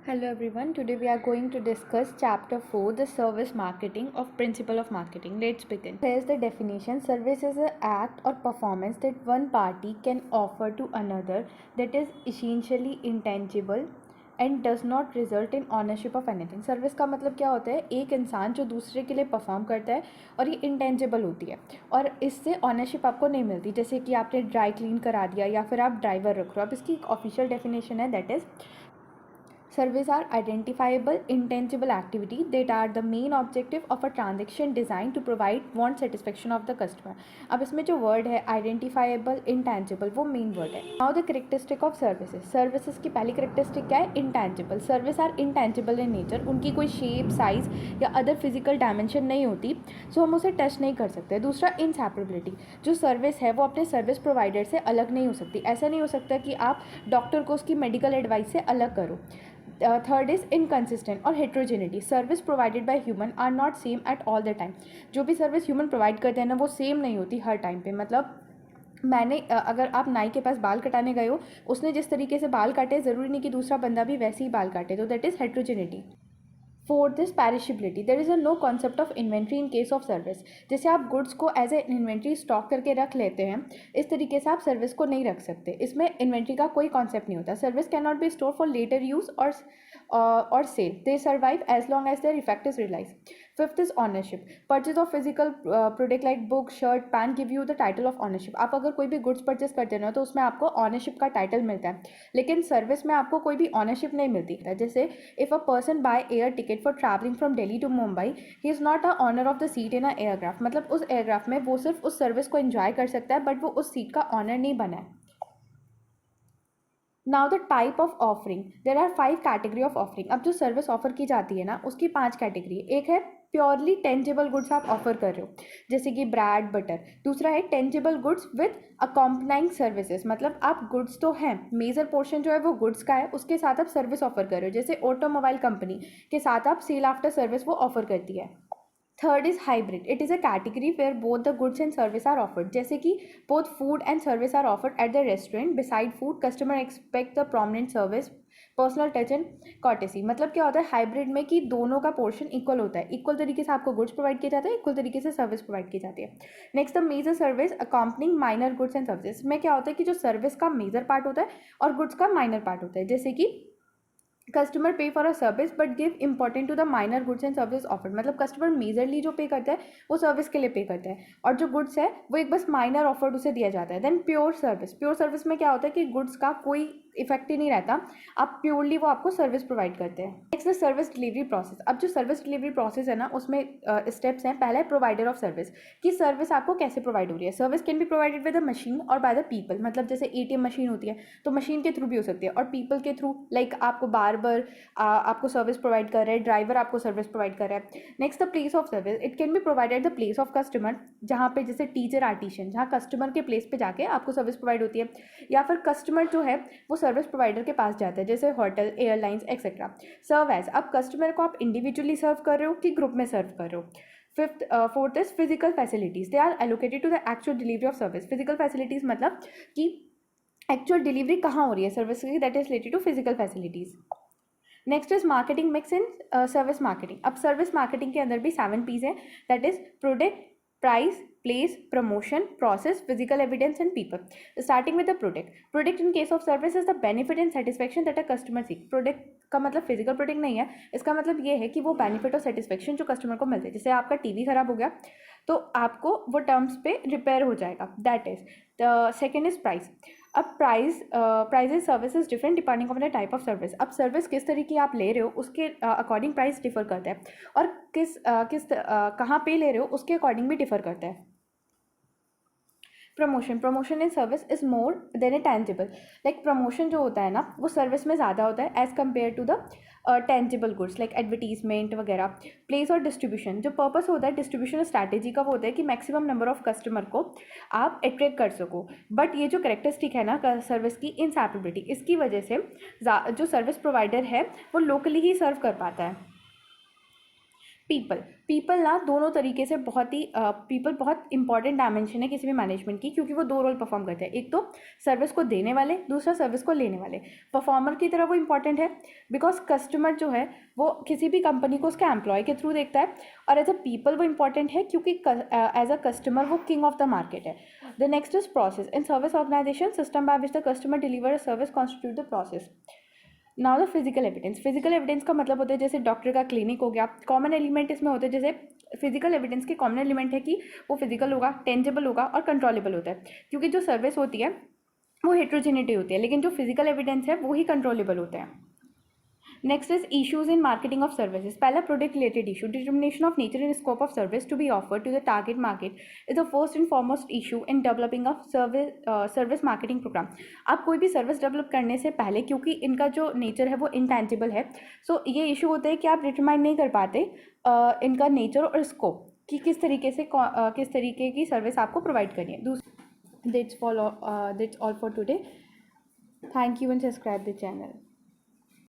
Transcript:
Hello everyone. Today we are going to discuss chapter 4, the service marketing of principle of marketing. Let's begin. Here's the definition. Service is an act or performance that one party can offer to another that is essentially intangible and does not result in ownership of anything. Service का मतलब क्या होता है? एक इंसान जो दूसरे के लिए परफॉर्म करता है और ये इंटेंजिबल होती है और इससे ऑनरशिप आपको नहीं मिलती. जैसे कि आपने ड्राई क्लीन करा दिया या फिर आप ड्राइवर रख रहे हो. अब इसकी एक ऑफिशियल डेफिनेशन है, that is service are identifiable intangible activity that are the main objective of a transaction designed to provide want satisfaction of the customer. अब इसमें जो वर्ड है identifiable intangible वो मेन वर्ड है. Now the characteristic of services. Services की पहली characteristic क्या है? Intangible. Service are intangible in nature. उनकी कोई शेप साइज या अदर फिजिकल डायमेंशन नहीं होती, सो हम उसे टच नहीं कर सकते. दूसरा इनसेपरेबिलिटी. जो सर्विस है वो अपने सर्विस प्रोवाइडर से अलग नहीं हो सकती. ऐसा नहीं हो सकता कि आप डॉक्टर को उसकी मेडिकल एडवाइस से अलग करो. थर्ड इज़ इनकन्सिस्टेंट और heterogeneity. Service provided by human are not same at all the time. जो भी सर्विस ह्यूमन प्रोवाइड करते हैं ना वो सेम नहीं होती हर टाइम पे. मतलब मैंने अगर आप नाई के पास बाल कटाने गए हो, उसने जिस तरीके से बाल काटे ज़रूरी नहीं कि दूसरा बंदा भी वैसे ही बाल काटे. तो that is heterogeneity. Fourth is perishability. There is a no concept of inventory in case of service. जैसे आप गुड्स को एज ए इन्वेंट्री स्टॉक करके रख लेते हैं, इस तरीके से आप सर्विस को नहीं रख सकते. इसमें इन्वेंट्री का कोई कॉन्सेप्ट नहीं होता. Service can not be store for later use और sale. They survive as long as their effect is realize. Fifth is ownership. Purchase of physical product like book shirt pant give you the title of ownership. आप अगर कोई भी goods purchase करते हो तो उसमें आपको ऑनरशिप का टाइटल मिलता है, लेकिन सर्विस में आपको कोई भी ऑनरशिप नहीं मिलती. जैसे if a person buy air ticket for travelling from Delhi to Mumbai, he is not a owner of the seat in a aircraft. मतलब उस एयरक्राफ्ट में वो सिर्फ उस सर्विस को एंजॉय कर सकता है, बट वो उस सीट का ऑनर नहीं बना है. Now the type of offering. There are 5 category of offering. अब जो सर्विस ऑफर की जाती है ना, उसकी 5 कैटेगरी. एक है प्योरली टेंजिबल गुड्स आप ऑफर कर रहे हो, जैसे कि ब्रेड बटर. दूसरा है टेंजिबल गुड्स विद अकॉम्पनाइंग सर्विसेज. मतलब आप गुड्स तो हैं, मेजर पोर्शन जो है वो गुड्स का है, उसके साथ आप सर्विस ऑफर कर रहे हो. जैसे ऑटोमोबाइल कंपनी के साथ आप सेल आफ्टर सर्विस वो ऑफर करती है. Third is hybrid. It is a category where both the goods and service are offered. जैसे कि both food and service are offered at the restaurant. Beside food customer expect the prominent service, personal touch and courtesy. मतलब क्या होता है hybrid में कि दोनों का पोर्शन इक्वल होता है. इक्वल तरीके से आपको गुड्स प्रोवाइड किया जाता है, इक्वल तरीके से सर्विस प्रोवाइड की जाती है. Next the major service accompanying minor goods and services. में क्या होता है कि जो सर्विस का मेजर पार्ट होता है और गुड्स का माइनर पार्ट होता है. जैसे कि customer pay for a service but give important to the minor goods and service offered. मतलब कस्टमर मेजरली जो पे करता है वो सर्विस के लिए पे करता है, और जो गुड्स है वो एक बस माइनर ऑफर्ड उसे दिया जाता है. Then pure service. Pure service में क्या होता है कि गुड्स का कोई इफेक्ट ही नहीं रहता, आप प्योरली वो आपको सर्विस प्रोवाइड करते हैं. Next the service delivery process. अब जो सर्विस डिलीवरी प्रोसेस है ना, उसमें स्टेप्स हैं. पहला है प्रोवाइडर ऑफ सर्विस, कि सर्विस आपको कैसे प्रोवाइड हो रही है. Service can be provided with the machine और बाय द पीपल. मतलब जैसे एटीएम मशीन होती है तो मशीन के थ्रू भी हो सकती है, और पीपल के थ्रू लाइक आपको बार्बर आपको सर्विस प्रोवाइड कर रहा है, ड्राइवर आपको सर्विस प्रोवाइड कर रहा है. Next the place of service. It can be provided the place of customer, जहाँ पे जैसे टीचर आर्टिशियन, जहाँ कस्टमर के प्लेस पे जाके आपको सर्विस प्रोवाइड होती है, या फिर कस्टमर जो है वो सर्विस प्रोवाइडर के पास जाता है, जैसे hotel, airlines etcetera. Serve as. अब कस्टमर को आप इंडिविजुअली सर्व कर रहे हो कि ग्रुप में सर्व कर रहे हो. Fourth is physical facilities. They are allocated to the actual delivery of service. Physical facilities मतलब कि एक्चुअल डिलीवरी कहाँ हो रही है सर्विस की, that is related to physical facilities. Next is marketing mix in service marketing. अब service marketing के अंदर भी 7 पीस है, that is product, price, place, promotion, process, physical evidence and people. Starting with the product. Product in case of service is the benefit and satisfaction that a customer seek. Product का मतलब physical product नहीं है, इसका मतलब ये है कि वो बेनिफिट और सेटिस्फेक्शन जो कस्टमर को मिलते हैं. जैसे आपका टीवी खराब हो गया तो आपको वो टर्म्स पे रिपेयर हो जाएगा, that is. The second is price. अब prices services different depending on the type of service. अब सर्विस किस तरीके की आप ले रहे हो उसके अकॉर्डिंग प्राइस डिफर करता है, और कहाँ पे ले रहे हो उसके अकॉर्डिंग भी डिफर करता है. Promotion in service is more than A tangible. Like promotion जो होता है ना वो सर्विस में ज़्यादा होता है as compare to the tangible goods like advertisement वगैरह. प्लेस और डिस्ट्रीब्यूशन. जो पर्पस होता है डिस्ट्रीब्यूशन स्ट्रैटेजी का वो होता है कि मैक्सिमम नंबर ऑफ कस्टमर को आप अट्रैक्ट कर सको. बट ये जो करेक्टरिस्टिक है ना सर्विस की, इनसेपरेबिलिटी, इसकी वजह से जो सर्विस प्रोवाइडर है वो लोकली ही सर्व कर पाता है. पीपल ना दोनों तरीके से बहुत ही पीपल बहुत इंपॉर्टेंट डायमेंशन है किसी भी मैनेजमेंट की, क्योंकि वो दो रोल परफॉर्म करते हैं। एक तो सर्विस को देने वाले, दूसरा सर्विस को लेने वाले। परफॉर्मर की तरह वो इंपॉर्टेंट है बिकॉज कस्टमर जो है वो किसी भी कंपनी को उसके एम्प्लॉय के थ्रू देखता है, और एज अ पीपल वो इंपॉर्टेंट है क्योंकि एज अ कस्टमर वो किंग ऑफ द मार्केट है। The next is process. In service organisation system by which the customer deliver a service constitute the process. Now the physical evidence. Physical evidence का मतलब होता है जैसे doctor का clinic हो गया। कॉमन एलिमेंट इसमें होते हैं, जैसे फिजिकल एविडेंस के कॉमन एलिमेंट है कि वो फिजिकल होगा, टेंजेबल होगा और कंट्रोलेबल होता है, क्योंकि जो सर्विस होती है वो हेट्रोजेनिटी होती है, लेकिन जो फिजिकल एविडेंस है वो ही कंट्रोलेबल होते हैं। Next is issues in marketing of services. पहला product related issue. Determination of nature and scope of service to be offered to the target market is the first and foremost issue in developing of service marketing program. आप कोई भी service develop करने से पहले, क्योंकि इनका जो nature है वो इंटेंजिबल है, सो ये इशू होता है कि आप डिटरमाइन नहीं कर पाते इनका नेचर और स्कोप कि किस तरीके से किस तरीके की सर्विस आपको प्रोवाइड करनी है। That's all for today. Thank you and subscribe the channel.